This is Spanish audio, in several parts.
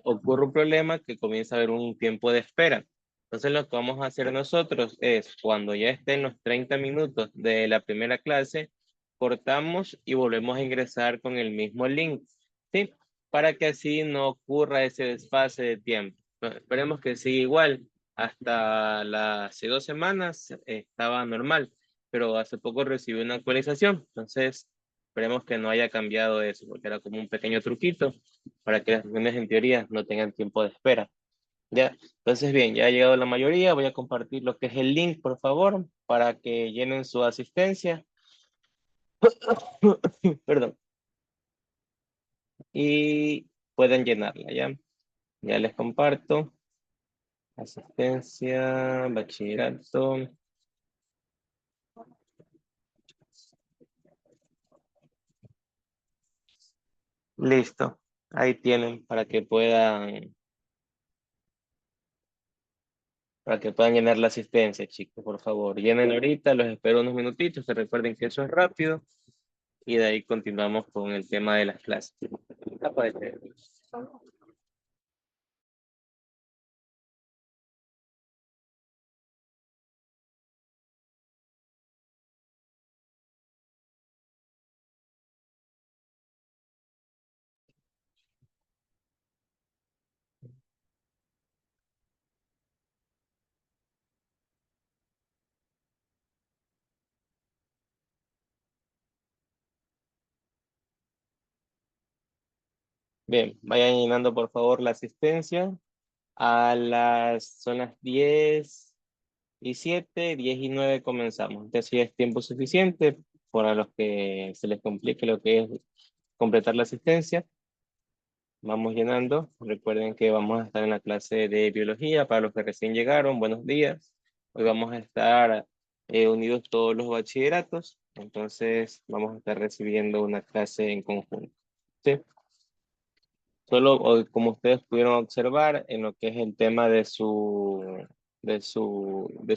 ocurre un problema que comienza a haber un tiempo de espera. Entonces lo que vamos a hacer nosotros es, cuando ya estén los 30 minutos de la primera clase, cortamos y volvemos a ingresar con el mismo link, ¿sí? Para que así no ocurra ese desfase de tiempo. Pues, esperemos que siga igual. Hasta hace 2 semanas estaba normal, pero hace poco recibí una actualización. Entonces, esperemos que no haya cambiado eso, porque era como un pequeño truquito para que las reuniones en teoría no tengan tiempo de espera. Ya, entonces bien, ya ha llegado la mayoría. Voy a compartir lo que es el link, por favor, para que llenen su asistencia. Perdón. Y pueden llenarla, ¿ya? Ya les comparto. Asistencia, bachillerato. Listo. Ahí tienen para que puedan llenar la asistencia, chicos, por favor. Llenen ahorita, los espero unos minutitos, que recuerden que eso es rápido. Y de ahí continuamos con el tema de las clases. Aparece. Bien, vayan llenando por favor la asistencia. Son las 10:07, 10:09 comenzamos. Entonces ya es tiempo suficiente para los que se les complique lo que es completar la asistencia. Vamos llenando. Recuerden que vamos a estar en la clase de biología. Para los que recién llegaron, buenos días. Hoy vamos a estar unidos todos los bachilleratos. Entonces vamos a estar recibiendo una clase en conjunto. ¿Sí? Solo hoy, como ustedes pudieron observar en lo que es el tema de su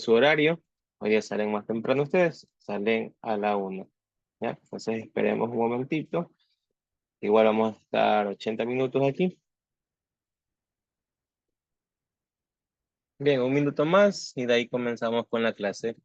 horario, hoy ya salen más temprano ustedes, salen a la 1. ¿Ya? Entonces esperemos un momentito. Igual vamos a estar 80 minutos aquí. Bien, un minuto más y de ahí comenzamos con la clase.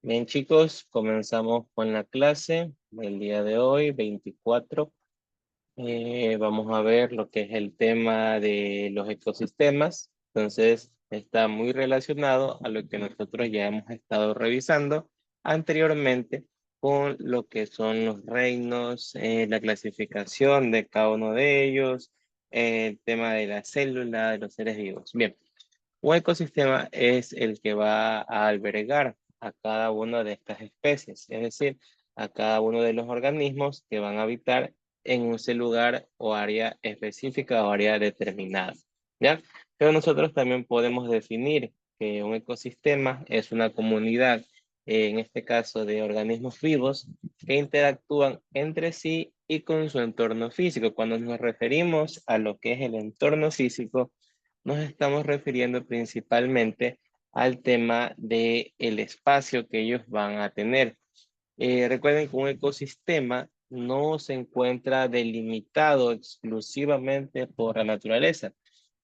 Bien, chicos, comenzamos con la clase del día de hoy, 24. Vamos a ver lo que es el tema de los ecosistemas. Entonces, está muy relacionado a lo que nosotros ya hemos estado revisando anteriormente con lo que son los reinos, la clasificación de cada uno de ellos, el tema de la célula, de los seres vivos. Bien, un ecosistema es el que va a albergar a cada una de estas especies, es decir, a cada uno de los organismos que van a habitar en ese lugar o área específica o área determinada, ¿ya? Pero nosotros también podemos definir que un ecosistema es una comunidad, en este caso de organismos vivos, que interactúan entre sí y con su entorno físico. Cuando nos referimos a lo que es el entorno físico, nos estamos refiriendo principalmente al tema del espacio que ellos van a tener. Recuerden que un ecosistema no se encuentra delimitado exclusivamente por la naturaleza,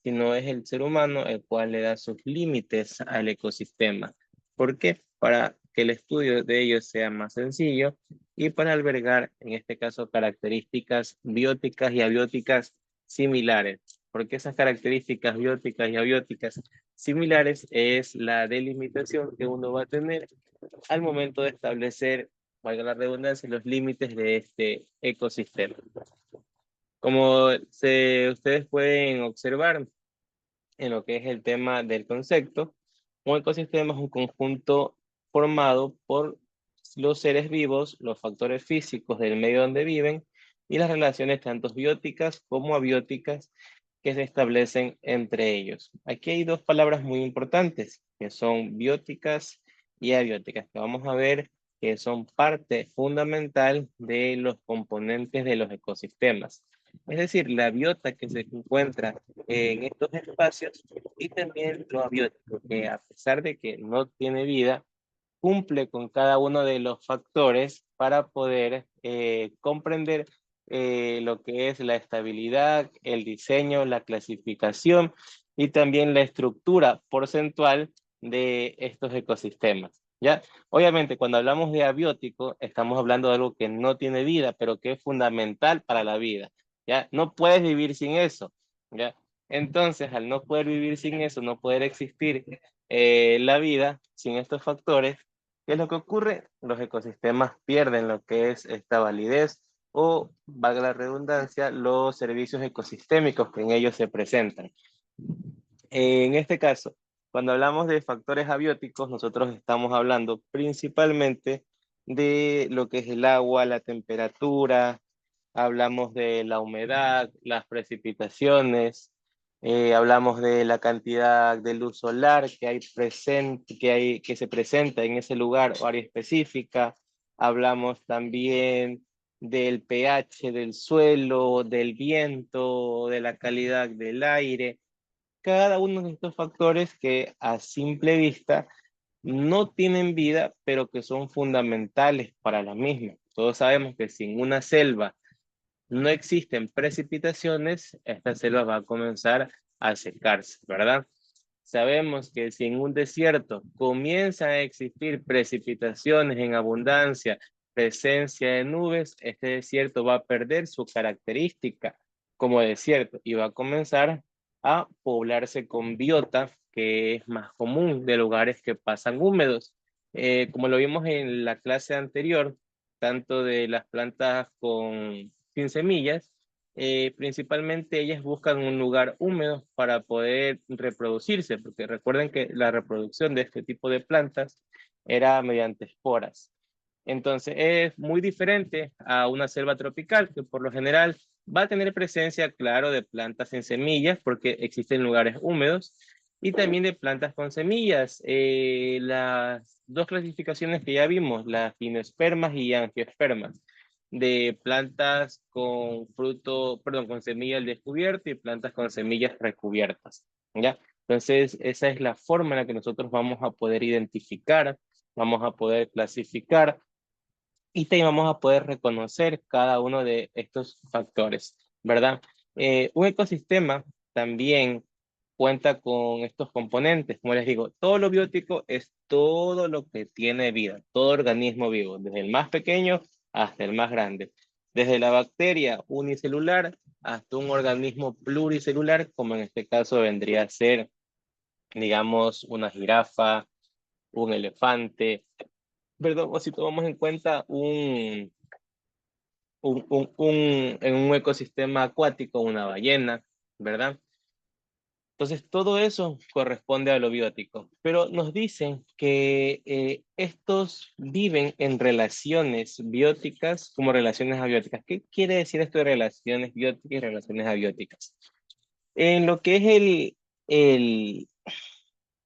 sino es el ser humano el cual le da sus límites al ecosistema. ¿Por qué? Para que el estudio de ellos sea más sencillo y para albergar, en este caso, características bióticas y abióticas similares. Porque esas características bióticas y abióticas similares es la delimitación que uno va a tener al momento de establecer valga la redundancia, los límites de este ecosistema. Como ustedes pueden observar en lo que es el tema del concepto, un ecosistema es un conjunto formado por los seres vivos, los factores físicos del medio donde viven y las relaciones tanto bióticas como abióticas que se establecen entre ellos. Aquí hay dos palabras muy importantes, que son bióticas y abióticas, que vamos a ver que son parte fundamental de los componentes de los ecosistemas. Es decir, la biota que se encuentra en estos espacios y también lo abiótico, que a pesar de que no tiene vida, cumple con cada uno de los factores para poder comprender lo que es la estabilidad, el diseño, la clasificación y también la estructura porcentual de estos ecosistemas. ¿Ya? Obviamente, cuando hablamos de abiótico, estamos hablando de algo que no tiene vida, pero que es fundamental para la vida. ¿Ya? No puedes vivir sin eso. ¿Ya? Entonces, al no poder vivir sin eso, no poder existir la vida sin estos factores, ¿qué es lo que ocurre? Los ecosistemas pierden lo que es esta validez o, valga la redundancia, los servicios ecosistémicos que en ellos se presentan. En este caso, cuando hablamos de factores abióticos, nosotros estamos hablando principalmente de lo que es el agua, la temperatura, hablamos de la humedad, las precipitaciones, hablamos de la cantidad de luz solar que hay presente, que se presenta en ese lugar o área específica, hablamos también del pH del suelo, del viento, de la calidad del aire, cada uno de estos factores que a simple vista no tienen vida, pero que son fundamentales para la misma. Todos sabemos que sin una selva no existen precipitaciones, esta selva va a comenzar a secarse, ¿verdad? Sabemos que si en un desierto comienzan a existir precipitaciones en abundancia, presencia de nubes, este desierto va a perder su característica como desierto y va a comenzar a poblarse con biota, que es más común de lugares que pasan húmedos. Como lo vimos en la clase anterior, tanto de las plantas sin semillas, principalmente ellas buscan un lugar húmedo para poder reproducirse, porque recuerden que la reproducción de este tipo de plantas era mediante esporas. Entonces es muy diferente a una selva tropical que por lo general va a tener presencia, claro, de plantas sin semillas porque existen lugares húmedos y también de plantas con semillas. Las dos clasificaciones que ya vimos, las gimnospermas y angiospermas, de plantas con fruto, perdón, con semilla al descubierto y plantas con semillas recubiertas, ¿ya? Entonces, esa es la forma en la que nosotros vamos a poder identificar, vamos a poder clasificar y también vamos a poder reconocer cada uno de estos factores, ¿verdad? Un ecosistema también cuenta con estos componentes. Como les digo, todo lo biótico es todo lo que tiene vida, todo organismo vivo, desde el más pequeño hasta el más grande. Desde la bacteria unicelular hasta un organismo pluricelular, como en este caso vendría a ser, digamos, una jirafa, un elefante, perdón, o si tomamos en cuenta en un ecosistema acuático, una ballena, ¿verdad? Entonces, todo eso corresponde a lo biótico, pero nos dicen que estos viven en relaciones bióticas como relaciones abióticas. ¿Qué quiere decir esto de relaciones bióticas y relaciones abióticas? En lo que es el,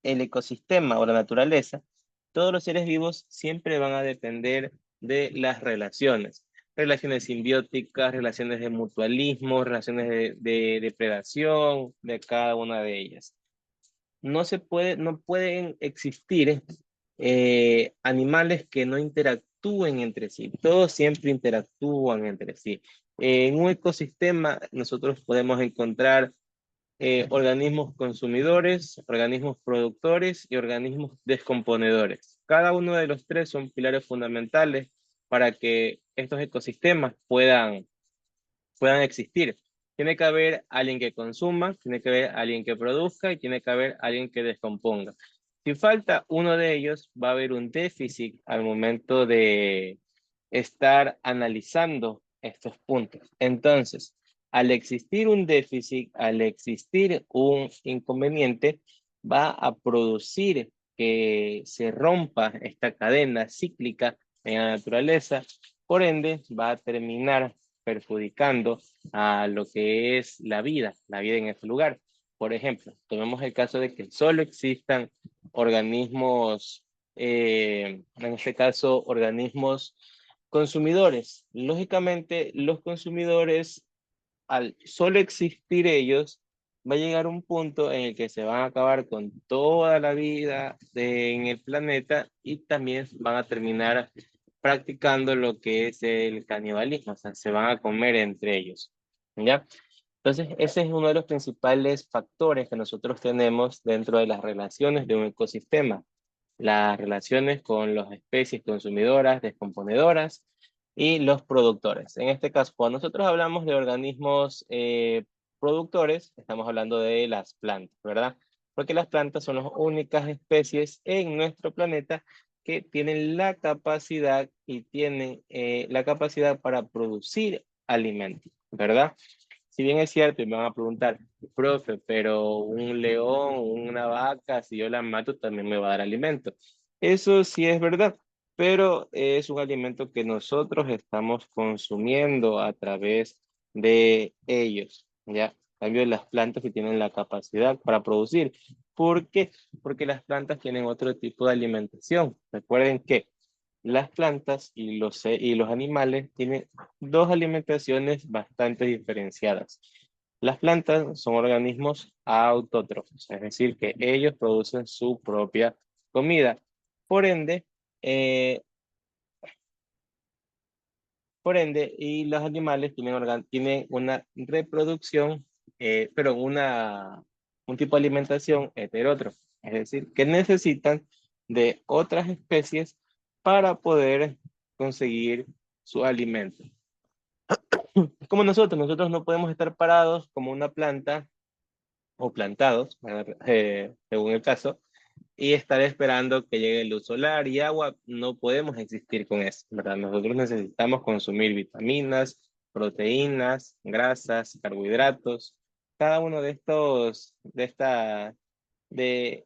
el ecosistema o la naturaleza, todos los seres vivos siempre van a depender de las relaciones. Relaciones simbióticas, relaciones de mutualismo, relaciones de depredación, de cada una de ellas. No pueden existir animales que no interactúen entre sí. Todos siempre interactúan entre sí. En un ecosistema nosotros podemos encontrar organismos consumidores, organismos productores y organismos descomponedores. Cada uno de los tres son pilares fundamentales para que estos ecosistemas puedan existir. Tiene que haber alguien que consuma, tiene que haber alguien que produzca y tiene que haber alguien que descomponga. Si falta uno de ellos, va a haber un déficit al momento estar analizando estos puntos. Entonces, al existir un déficit, al existir un inconveniente, va a producir que se rompa esta cadena cíclica en la naturaleza, por ende va a terminar perjudicando a lo que es la vida en ese lugar. Por ejemplo, tomemos el caso de que solo existan organismos, en este caso, organismos consumidores. Lógicamente, los consumidores, al solo existir ellos, va a llegar un punto en el que se van a acabar con toda la vida en el planeta y también van a terminar practicando lo que es el canibalismo, o sea, se van a comer entre ellos, ¿ya? Entonces, ese es uno de los principales factores que nosotros tenemos dentro de las relaciones de un ecosistema, las relaciones con las especies consumidoras, descomponedoras y los productores. En este caso, cuando nosotros hablamos de organismos productores, estamos hablando de las plantas, ¿verdad? Porque las plantas son las únicas especies en nuestro planeta que tienen la capacidad y tienen la capacidad para producir alimentos, ¿verdad? Si bien es cierto, y me van a preguntar, profe, pero un león, una vaca, si yo la mato, también me va a dar alimento. Eso sí es verdad, pero es un alimento que nosotros estamos consumiendo a través de ellos, ¿ya? En cambio, las plantas que tienen la capacidad para producir. ¿Por qué? Porque las plantas tienen otro tipo de alimentación. Recuerden que las plantas y los animales tienen dos alimentaciones bastante diferenciadas. Las plantas son organismos autótrofos, es decir, que ellos producen su propia comida. Por ende, eh, y los animales tienen una reproducción, pero un tipo de alimentación heterótrofa, es decir, que necesitan de otras especies para poder conseguir su alimento. Como nosotros no podemos estar parados como una planta o plantados, según el caso, y estar esperando que llegue luz solar y agua, no podemos existir con eso, ¿verdad? Nosotros necesitamos consumir vitaminas, proteínas, grasas, carbohidratos. Cada uno de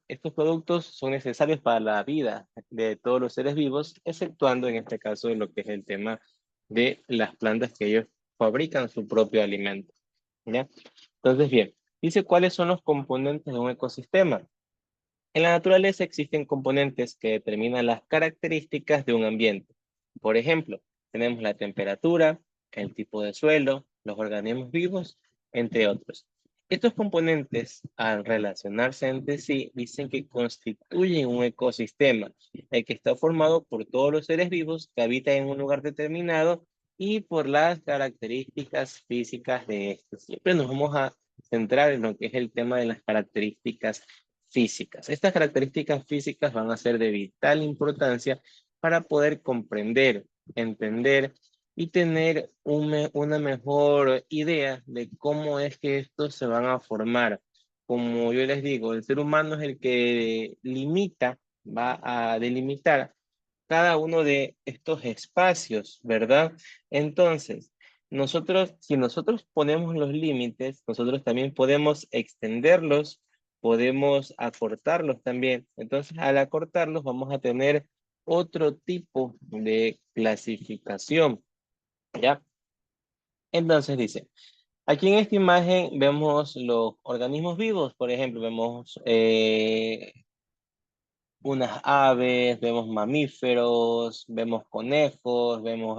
estos productos son necesarios para la vida de todos los seres vivos, exceptuando en este caso lo que es el tema de las plantas que ellos fabrican su propio alimento, ¿ya? Entonces, bien, dice cuáles son los componentes de un ecosistema. En la naturaleza existen componentes que determinan las características de un ambiente. Por ejemplo, tenemos la temperatura, el tipo de suelo, los organismos vivos, entre otros. Estos componentes, al relacionarse entre sí, dicen que constituyen un ecosistema, el que está formado por todos los seres vivos que habitan en un lugar determinado y por las características físicas de estos. Siempre nos vamos a centrar en lo que es el tema de las características físicas. Estas características físicas van a ser de vital importancia para poder comprender, entender y tener una mejor idea de cómo es que estos se van a formar. Como yo les digo, el ser humano es el que limita, va a delimitar cada uno de estos espacios, ¿verdad? Entonces, si nosotros ponemos los límites, nosotros también podemos extenderlos, podemos acortarlos también. Entonces, al acortarlos, vamos a tener otro tipo de clasificación, ¿ya? Entonces dice, aquí en esta imagen vemos los organismos vivos, por ejemplo, vemos unas aves, vemos mamíferos, vemos conejos, vemos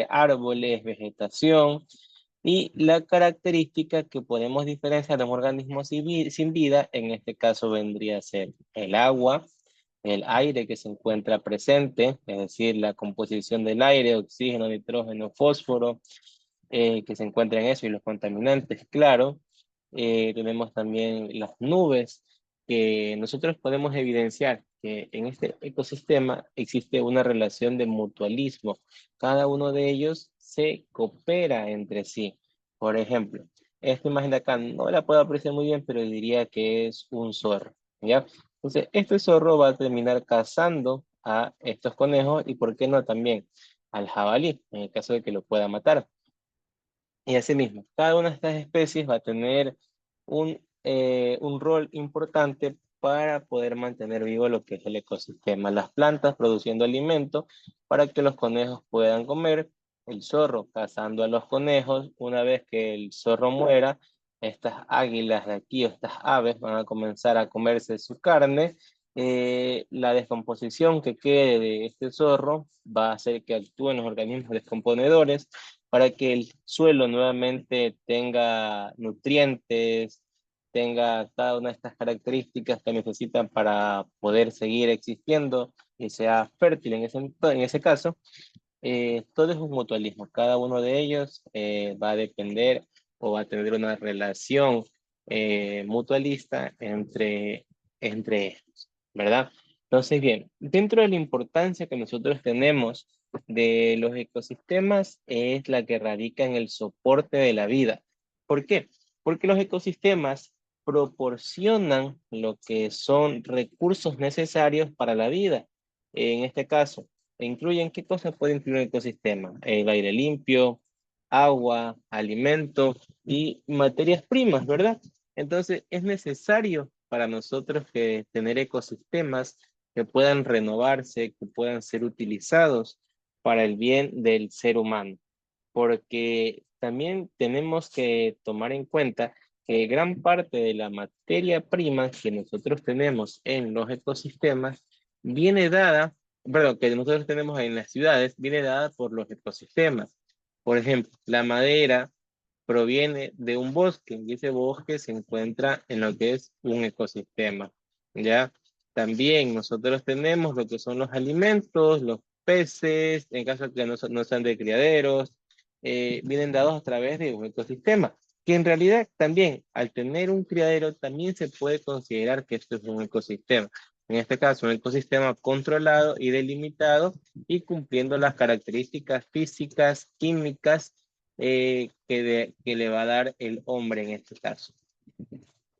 árboles, vegetación. Y la característica que podemos diferenciar de un organismo sin vida, en este caso vendría a ser el agua, el aire que se encuentra presente, es decir, la composición del aire, oxígeno, nitrógeno, fósforo, que se encuentra en eso y los contaminantes, claro. Tenemos también las nubes, que nosotros podemos evidenciar que en este ecosistema existe una relación de mutualismo. Cada uno de ellos se coopera entre sí. Por ejemplo, esta imagen de acá no la puedo apreciar muy bien, pero diría que es un zorro, ¿ya? Entonces, este zorro va a terminar cazando a estos conejos y, ¿por qué no también? al jabalí, en el caso de que lo pueda matar. Y asimismo, cada una de estas especies va a tener un rol importante para poder mantener vivo lo que es el ecosistema. Las plantas produciendo alimento para que los conejos puedan comer, el zorro cazando a los conejos. Una vez que el zorro muera, estas águilas de aquí, o estas aves, van a comenzar a comerse su carne. La descomposición que quede de este zorro va a hacer que actúen los organismos descomponedores para que el suelo nuevamente tenga nutrientes, tenga cada una de estas características que necesitan para poder seguir existiendo y sea fértil en ese caso. Todo es un mutualismo. Cada uno de ellos va a depender o va a tener una relación mutualista entre ellos, ¿verdad? Entonces, bien, dentro de la importancia que nosotros tenemos de los ecosistemas es la que radica en el soporte de la vida. ¿Por qué? Porque los ecosistemas proporcionan lo que son recursos necesarios para la vida. En este caso, incluyen qué cosas puede incluir el ecosistema: el aire limpio, agua, alimento y materias primas, ¿verdad? Entonces, es necesario para nosotros que tener ecosistemas que puedan renovarse, que puedan ser utilizados para el bien del ser humano, porque también tenemos que tomar en cuenta que gran parte de la materia prima que nosotros tenemos en los ecosistemas viene dada, perdón, que nosotros tenemos en las ciudades, viene dada por los ecosistemas. Por ejemplo, la madera proviene de un bosque y ese bosque se encuentra en lo que es un ecosistema, ¿ya? También nosotros tenemos lo que son los alimentos, los peces, en caso de que no sean de criaderos, vienen dados a través de un ecosistema, que en realidad también, al tener un criadero, también se puede considerar que esto es un ecosistema. En este caso, un ecosistema controlado y delimitado y cumpliendo las características físicas, químicas, que le va a dar el hombre en este caso.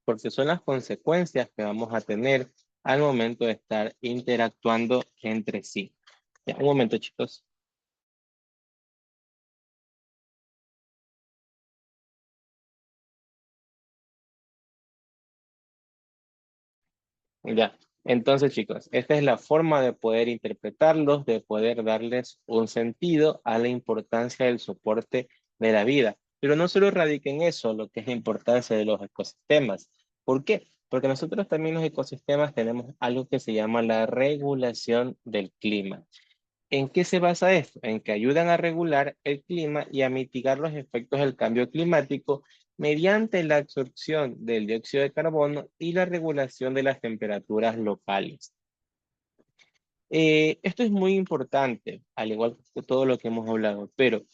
Porque son las consecuencias que vamos a tener al momento de estar interactuando entre sí. Ya, un momento, chicos. Ya. Entonces, chicos, esta es la forma de poder interpretarlos, de poder darles un sentido a la importancia del soporte de la vida. Pero no solo radica en eso, lo que es la importancia de los ecosistemas. ¿Por qué? Porque nosotros también los ecosistemas tenemos algo que se llama la regulación del clima. ¿En qué se basa esto? En que ayudan a regular el clima y a mitigar los efectos del cambio climático mediante la absorción del dióxido de carbono y la regulación de las temperaturas locales. Esto es muy importante, al igual que todo lo que hemos hablado, pero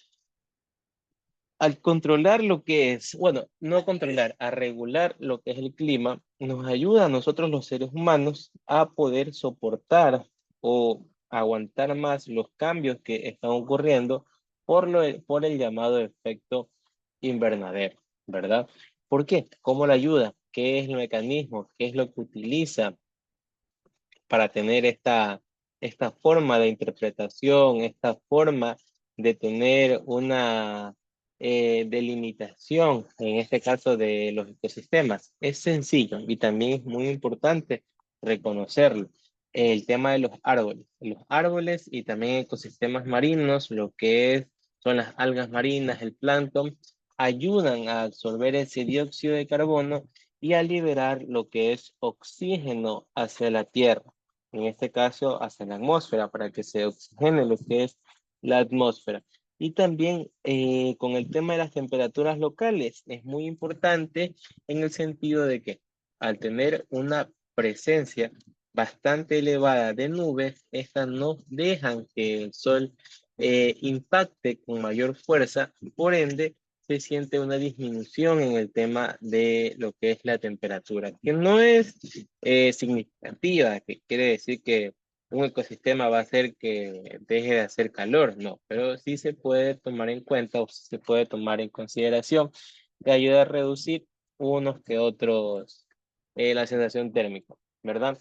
al controlar lo que es, bueno, no controlar, a regular lo que es el clima, nos ayuda a nosotros los seres humanos a poder soportar o aguantar más los cambios que están ocurriendo por el llamado efecto invernadero, ¿verdad? ¿Por qué? ¿Cómo la ayuda? ¿Qué es el mecanismo? ¿Qué es lo que utiliza para tener esta forma de interpretación, esta forma de tener una delimitación, en este caso de los ecosistemas? Es sencillo y también es muy importante reconocerlo. El tema de los árboles y también ecosistemas marinos, lo que son las algas marinas, el plancton, ayudan a absorber ese dióxido de carbono y a liberar lo que es oxígeno hacia la tierra, en este caso hacia la atmósfera, para que se oxigene lo que es la atmósfera. Y también con el tema de las temperaturas locales, es muy importante en el sentido de que al tener una presencia bastante elevada de nubes, estas no dejan que el sol impacte con mayor fuerza, por ende se siente una disminución en el tema de lo que es la temperatura, que no es significativa, que quiere decir que un ecosistema va a hacer que deje de hacer calor, no, pero sí se puede tomar en cuenta o sí se puede tomar en consideración que ayuda a reducir unos que otros la sensación térmica, ¿verdad?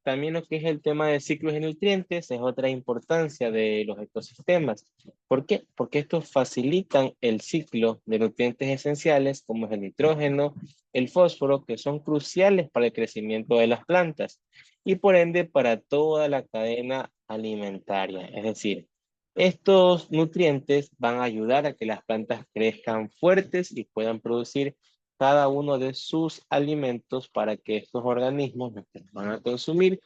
también lo que es el tema de ciclos de nutrientes es otra importancia de los ecosistemas. ¿Por qué? Porque estos facilitan el ciclo de nutrientes esenciales como es el nitrógeno, el fósforo, que son cruciales para el crecimiento de las plantas y por ende para toda la cadena alimentaria. Es decir, estos nutrientes van a ayudar a que las plantas crezcan fuertes y puedan producir cada uno de sus alimentos para que estos organismos los que van a consumir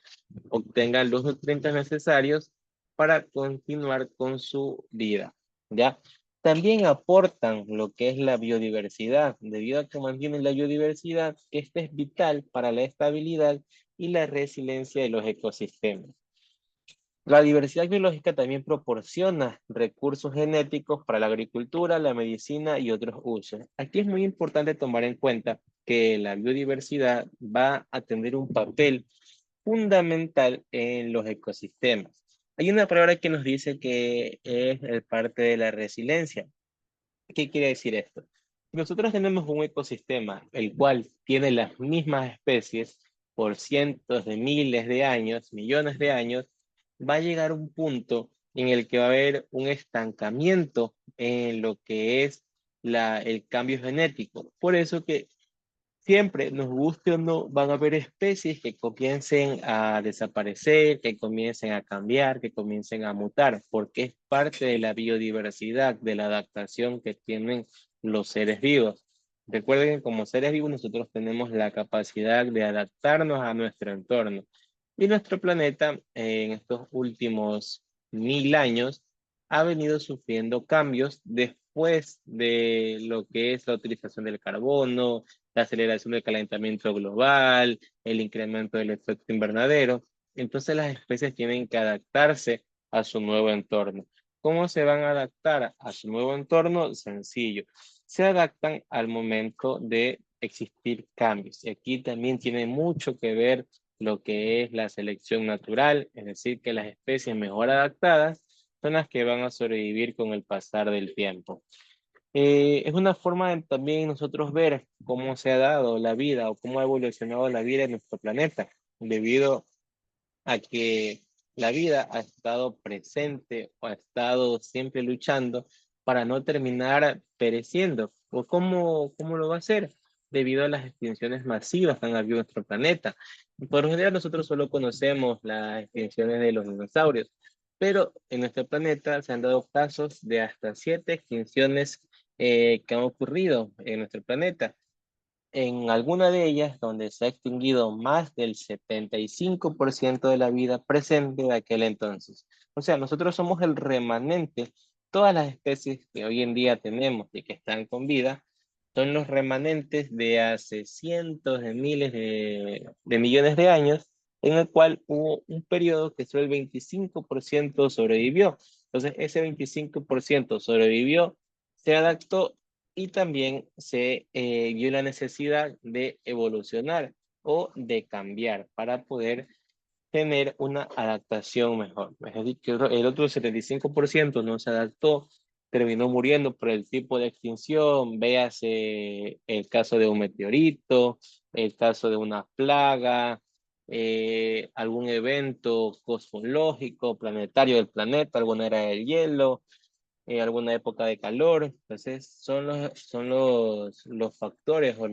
obtengan los nutrientes necesarios para continuar con su vida, ¿ya? También aportan lo que es la biodiversidad. Debido a que mantienen la biodiversidad, este es vital para la estabilidad y la resiliencia de los ecosistemas. La diversidad biológica también proporciona recursos genéticos para la agricultura, la medicina y otros usos. Aquí es muy importante tomar en cuenta que la biodiversidad va a tener un papel fundamental en los ecosistemas. Hay una palabra que nos dice que es el parte de la resiliencia. ¿Qué quiere decir esto? Si nosotros tenemos un ecosistema el cual tiene las mismas especies por cientos de miles de años, millones de años, va a llegar un punto en el que va a haber un estancamiento en lo que es el cambio genético. Por eso que siempre, nos guste o no, van a haber especies que comiencen a desaparecer, que comiencen a cambiar, que comiencen a mutar, porque es parte de la biodiversidad, de la adaptación que tienen los seres vivos. Recuerden que como seres vivos nosotros tenemos la capacidad de adaptarnos a nuestro entorno. Y nuestro planeta en estos últimos 1000 años ha venido sufriendo cambios después de lo que es la utilización del carbono, la aceleración del calentamiento global, el incremento del efecto invernadero. Entonces las especies tienen que adaptarse a su nuevo entorno. ¿Cómo se van a adaptar a su nuevo entorno? Sencillo. Se adaptan al momento de existir cambios. Y aquí también tiene mucho que ver lo que es la selección natural, es decir, que las especies mejor adaptadas son las que van a sobrevivir con el pasar del tiempo. Es una forma de también nosotros ver cómo se ha dado la vida o cómo ha evolucionado la vida en nuestro planeta, debido a que la vida ha estado presente o ha estado siempre luchando para no terminar pereciendo. ¿O cómo lo va a hacer? Debido a las extinciones masivas que han habido en nuestro planeta. Por lo general nosotros solo conocemos las extinciones de los dinosaurios, pero en nuestro planeta se han dado casos de hasta 7 extinciones que han ocurrido en nuestro planeta. En alguna de ellas, donde se ha extinguido más del 75% de la vida presente de aquel entonces. O sea, nosotros somos el remanente. Todas las especies que hoy en día tenemos y que están con vida son los remanentes de hace cientos de miles de millones de años, en el cual hubo un periodo que solo el 25% sobrevivió. Entonces, ese 25% sobrevivió, se adaptó y también se vio la necesidad de evolucionar o de cambiar para poder tener una adaptación mejor. Es decir, que el otro 75% no se adaptó, terminó muriendo por el tipo de extinción, véase el caso de un meteorito, el caso de una plaga, algún evento cosmológico, planetario del planeta, alguna era del hielo, alguna época de calor. Entonces, son los factores o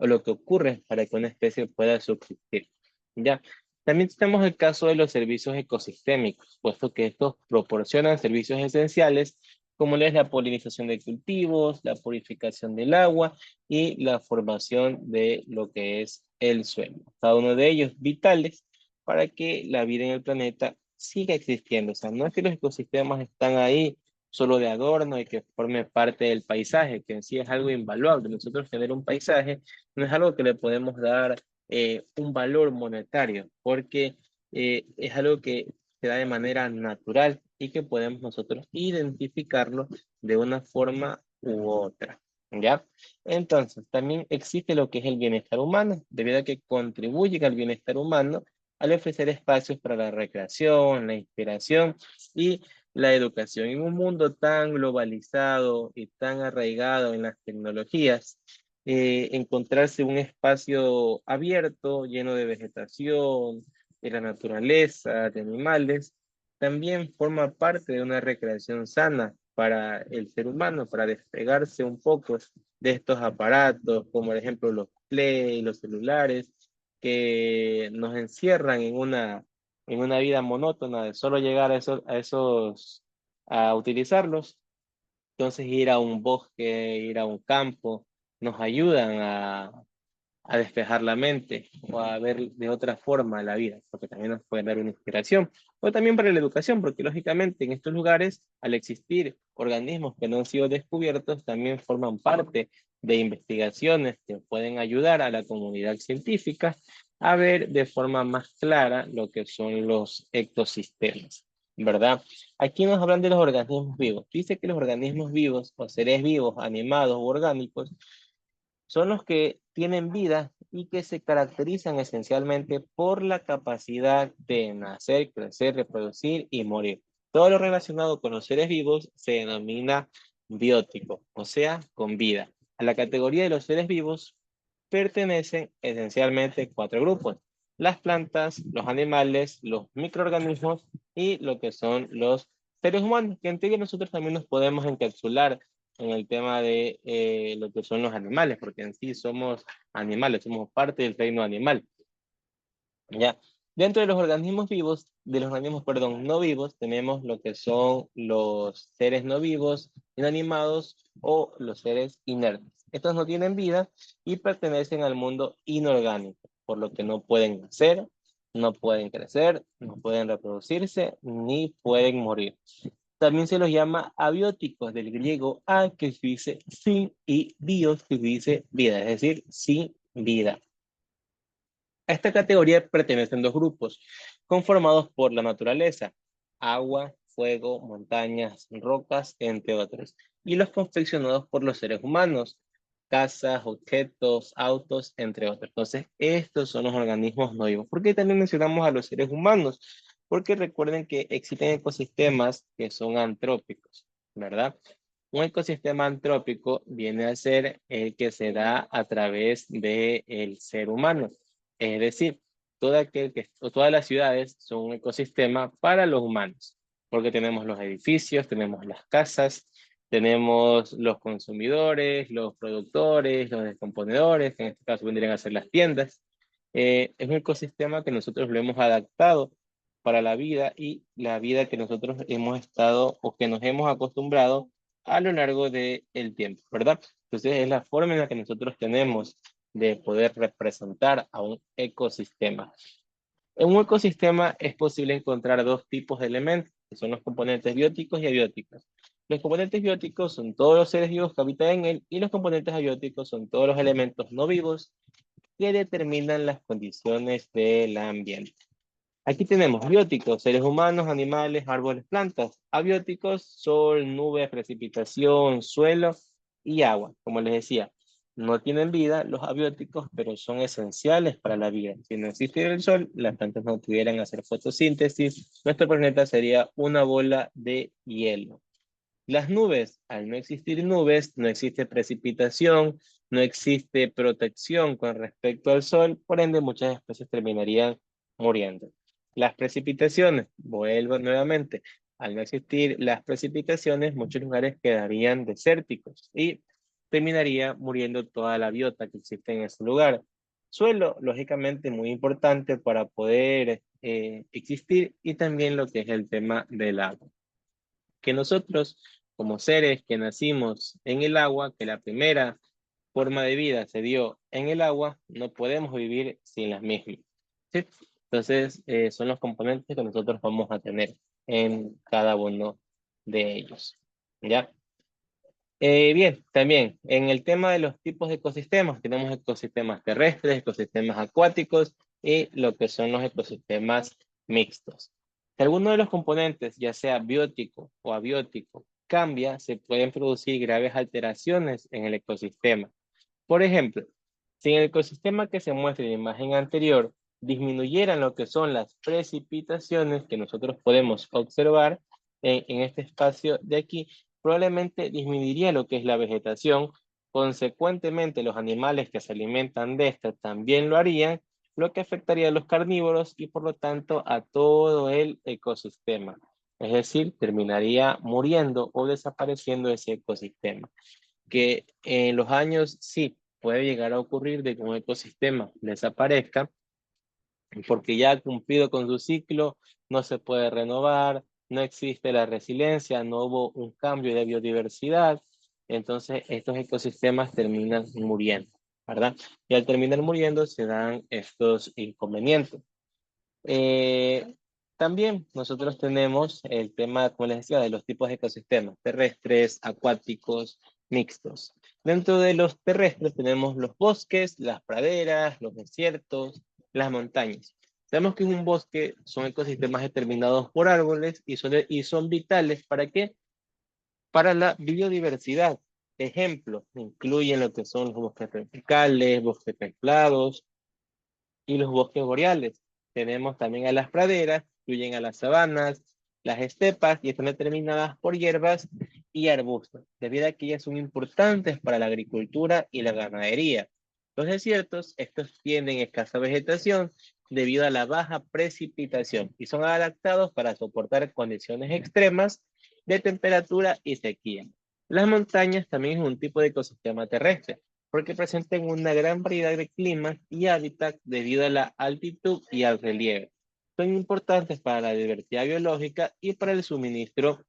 lo que ocurre para que una especie pueda subsistir. ¿Ya? También tenemos el caso de los servicios ecosistémicos, puesto que estos proporcionan servicios esenciales como es la polinización de cultivos, la purificación del agua y la formación de lo que es el suelo. Cada uno de ellos vitales para que la vida en el planeta siga existiendo. O sea, no es que los ecosistemas están ahí solo de adorno y que forme parte del paisaje, que en sí es algo invaluable. Nosotros tener un paisaje no es algo que le podemos dar un valor monetario, porque es algo que se da de manera natural y que podemos nosotros identificarlo de una forma u otra. ¿Ya? Entonces, también existe lo que es el bienestar humano, debido a que contribuye al bienestar humano al ofrecer espacios para la recreación, la inspiración y la educación. En un mundo tan globalizado y tan arraigado en las tecnologías, encontrarse un espacio abierto, lleno de vegetación, de la naturaleza, de animales, también forma parte de una recreación sana para el ser humano, para despegarse un poco de estos aparatos, como por ejemplo los play, los celulares, que nos encierran en una vida monótona de solo llegar a utilizarlos. Entonces ir a un bosque, ir a un campo, nos ayudan a despejar la mente o a ver de otra forma la vida, porque también nos puede dar una inspiración. O también para la educación, porque lógicamente en estos lugares, al existir organismos que no han sido descubiertos, también forman parte de investigaciones que pueden ayudar a la comunidad científica a ver de forma más clara lo que son los ecosistemas, ¿verdad? Aquí nos hablan de los organismos vivos. Dice que los organismos vivos o seres vivos, animados u orgánicos, son los que tienen vida y que se caracterizan esencialmente por la capacidad de nacer, crecer, reproducir y morir. Todo lo relacionado con los seres vivos se denomina biótico, o sea, con vida. A la categoría de los seres vivos pertenecen esencialmente cuatro grupos: las plantas, los animales, los microorganismos y lo que son los seres humanos, que en teoría nosotros también nos podemos encapsular en el tema de lo que son los animales, porque en sí somos animales, somos parte del reino animal. ¿Ya? Dentro de los organismos vivos, de los organismos, perdón, no vivos, tenemos lo que son los seres no vivos, inanimados o los seres inertes. Estos no tienen vida y pertenecen al mundo inorgánico, por lo que no pueden nacer, no pueden crecer, no pueden reproducirse, ni pueden morir. También se los llama abióticos, del griego a, que se dice sin, y bios, que se dice vida, es decir, sin vida. A esta categoría pertenecen dos grupos, conformados por la naturaleza: agua, fuego, montañas, rocas, entre otros, y los confeccionados por los seres humanos: casas, objetos, autos, entre otros. Entonces, estos son los organismos no vivos. ¿Por qué también mencionamos a los seres humanos? Porque recuerden que existen ecosistemas que son antrópicos, ¿verdad? Un ecosistema antrópico viene a ser el que se da a través del ser humano. Es decir, todas las ciudades son un ecosistema para los humanos, porque tenemos los edificios, tenemos las casas, tenemos los consumidores, los productores, los descomponedores, que en este caso vendrían a ser las tiendas. Es un ecosistema que nosotros lo hemos adaptado para la vida y la vida que nosotros hemos estado o que nos hemos acostumbrado a lo largo del tiempo, ¿verdad? Entonces es la forma en la que nosotros tenemos de poder representar a un ecosistema. En un ecosistema es posible encontrar dos tipos de elementos, que son los componentes bióticos y abióticos. Los componentes bióticos son todos los seres vivos que habitan en él, y los componentes abióticos son todos los elementos no vivos que determinan las condiciones del ambiente. Aquí tenemos bióticos: seres humanos, animales, árboles, plantas. Abióticos: sol, nubes, precipitación, suelo y agua. Como les decía, no tienen vida los abióticos, pero son esenciales para la vida. Si no existiera el sol, las plantas no pudieran hacer fotosíntesis. Nuestro planeta sería una bola de hielo. Las nubes: al no existir nubes, no existe precipitación, no existe protección con respecto al sol, por ende muchas especies terminarían muriendo. Las precipitaciones: vuelvo nuevamente, al no existir las precipitaciones, muchos lugares quedarían desérticos y terminaría muriendo toda la biota que existe en ese lugar. Suelo, lógicamente, muy importante para poder existir, y también lo que es el tema del agua. Que nosotros, como seres que nacimos en el agua, que la primera forma de vida se dio en el agua, no podemos vivir sin las mismas, ¿sí? Entonces, son los componentes que nosotros vamos a tener en cada uno de ellos, ¿ya? Bien, también en el tema de los tipos de ecosistemas, tenemos ecosistemas terrestres, ecosistemas acuáticos y lo que son los ecosistemas mixtos. Si alguno de los componentes, ya sea biótico o abiótico, cambia, se pueden producir graves alteraciones en el ecosistema. Por ejemplo, si en el ecosistema que se muestra en la imagen anterior disminuyeran lo que son las precipitaciones que nosotros podemos observar en este espacio de aquí, probablemente disminuiría lo que es la vegetación Consecuentemente, los animales que se alimentan de esta también lo harían, lo que afectaría a los carnívoros y por lo tanto a todo el ecosistema. Es decir, terminaría muriendo o desapareciendo ese ecosistema. Que en los años sí puede llegar a ocurrir de que un ecosistema desaparezca porque ya ha cumplido con su ciclo, no se puede renovar, no existe la resiliencia, no hubo un cambio de biodiversidad, entonces estos ecosistemas terminan muriendo, ¿verdad? Y al terminar muriendo se dan estos inconvenientes. Eh, También nosotros tenemos el tema, como les decía, de los tipos de ecosistemas, terrestres, acuáticos, mixtos. Dentro de los terrestres tenemos los bosques, las praderas, los desiertos, las montañas. Sabemos que en un bosque son ecosistemas determinados por árboles y son vitales. ¿Para qué? Para la biodiversidad. Ejemplo, incluyen lo que son los bosques tropicales, bosques templados, y los bosques boreales. Tenemos también a las praderas, incluyen a las sabanas, las estepas y están determinadas por hierbas y arbustos, debido a que ellas son importantes para la agricultura y la ganadería. Los desiertos, estos tienen escasa vegetación debido a la baja precipitación y son adaptados para soportar condiciones extremas de temperatura y sequía. Las montañas también es un tipo de ecosistema terrestre porque presentan una gran variedad de climas y hábitats debido a la altitud y al relieve. Son importantes para la diversidad biológica y para el suministro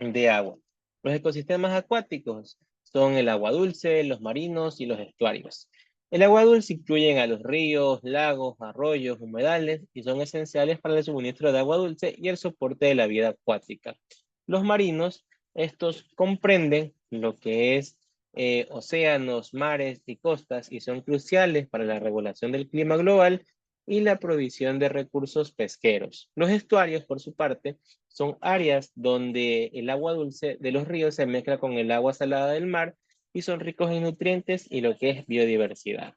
de agua. Los ecosistemas acuáticos son el agua dulce, los marinos y los estuarios. El agua dulce incluyen a los ríos, lagos, arroyos, humedales y son esenciales para el suministro de agua dulce y el soporte de la vida acuática. Los marinos, estos comprenden lo que es océanos, mares y costas y son cruciales para la regulación del clima global y la provisión de recursos pesqueros. Los estuarios, por su parte, son áreas donde el agua dulce de los ríos se mezcla con el agua salada del mar y son ricos en nutrientes y lo que es biodiversidad.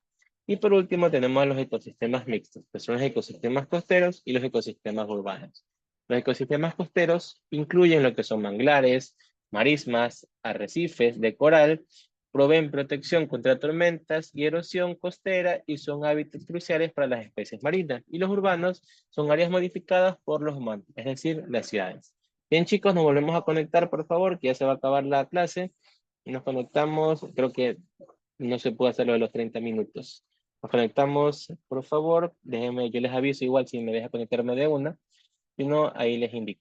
Y por último tenemos a los ecosistemas mixtos, que son los ecosistemas costeros y los ecosistemas urbanos. Los ecosistemas costeros incluyen lo que son manglares, marismas, arrecifes de coral, proveen protección contra tormentas y erosión costera y son hábitats cruciales para las especies marinas. Y los urbanos son áreas modificadas por los humanos, es decir, las ciudades. Bien, chicos, nos volvemos a conectar, por favor, que ya se va a acabar la clase. Nos conectamos, creo que no se puede hacer lo de los 30 minutos. Nos conectamos, por favor, déjenme, yo les aviso igual si me deja conectarme de una, si no, ahí les indico.